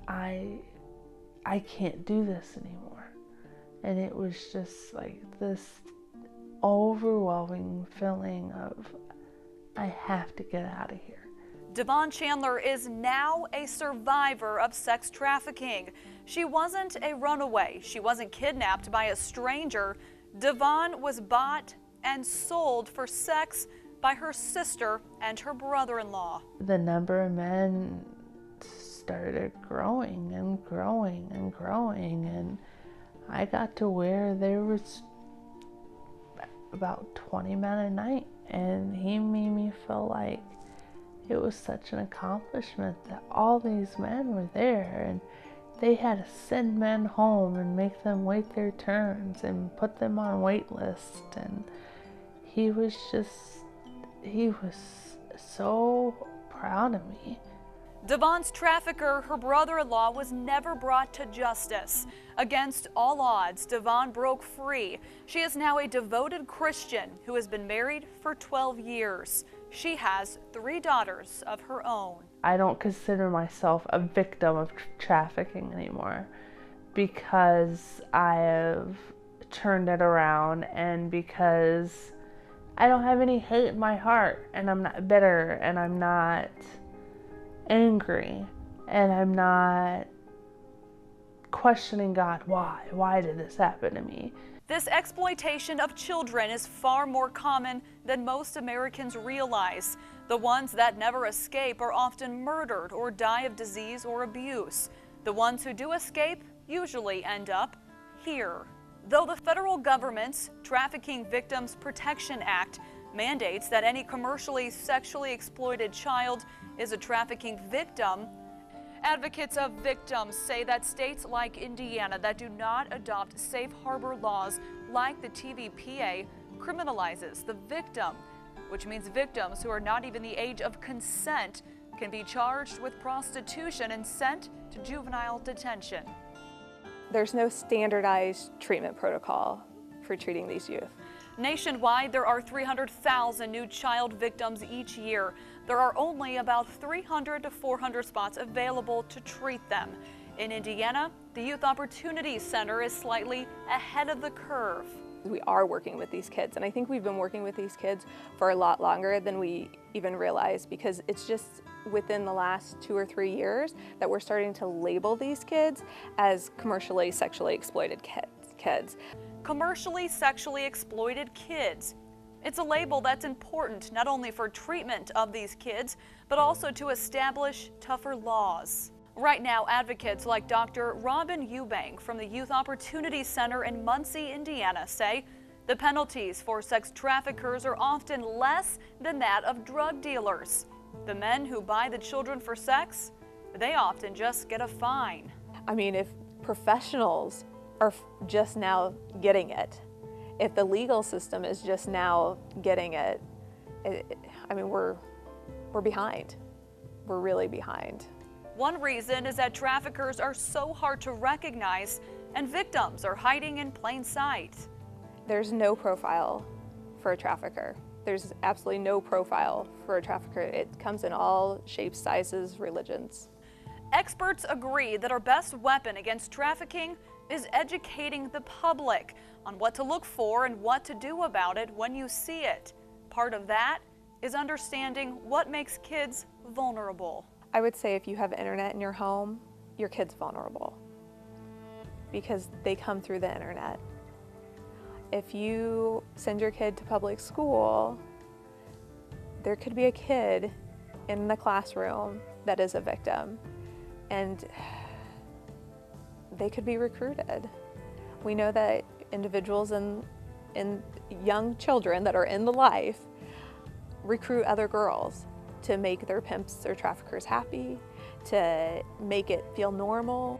I can't do this anymore. And it was just like this overwhelming feeling of, I have to get out of here. Devon Chandler is now a survivor of sex trafficking. She wasn't a runaway. She wasn't kidnapped by a stranger. Devon was bought and sold for sex by her sister and her brother-in-law. The number of men started growing and growing and growing, and I got to where there was about 20 men a night, and he made me feel like it was such an accomplishment that all these men were there, and they had to send men home and make them wait their turns and put them on wait lists. And he was so proud of me. Devon's trafficker, her brother-in-law, was never brought to justice. Against all odds, Devon broke free. She is now a devoted Christian who has been married for 12 years. She has 3 daughters of her own. I don't consider myself a victim of trafficking anymore, because I have turned it around, and because I don't have any hate in my heart, and I'm not bitter, and I'm not angry, and I'm not questioning God, why did this happen to me? This exploitation of children is far more common than most Americans realize. The ones that never escape are often murdered or die of disease or abuse. The ones who do escape usually end up here. Though the federal government's Trafficking Victims Protection Act mandates that any commercially sexually exploited child is a trafficking victim, advocates of victims say that states like Indiana that do not adopt safe harbor laws like the TVPA criminalizes the victim, which means victims who are not even the age of consent can be charged with prostitution and sent to juvenile detention. There's no standardized treatment protocol for treating these youth. Nationwide, there are 300,000 new child victims each year. There are only about 300 to 400 spots available to treat them. In Indiana, the Youth Opportunity Center is slightly ahead of the curve. We are working with these kids, and I think we've been working with these kids for a lot longer than we even realize, because it's just within the last 2 or 3 years that we're starting to label these kids as commercially sexually exploited kids. Commercially sexually exploited kids. It's a label that's important not only for treatment of these kids, but also to establish tougher laws. Right now, advocates like Dr. Robin Eubank from the Youth Opportunity Center in Muncie, Indiana, say the penalties for sex traffickers are often less than that of drug dealers. The men who buy the children for sex, they often just get a fine. I mean, if professionals are just now getting it, if the legal system is just now getting it, I mean, we're behind. We're really behind. One reason is that traffickers are so hard to recognize and victims are hiding in plain sight. There's no profile for a trafficker. There's absolutely no profile for a trafficker. It comes in all shapes, sizes, religions. Experts agree that our best weapon against trafficking is educating the public on what to look for and what to do about it when you see it. Part of that is understanding what makes kids vulnerable. I would say if you have internet in your home, your kid's vulnerable because they come through the internet. If you send your kid to public school, there could be a kid in the classroom that is a victim, and they could be recruited. We know that individuals and young children that are in the life recruit other girls to make their pimps or traffickers happy, to make it feel normal.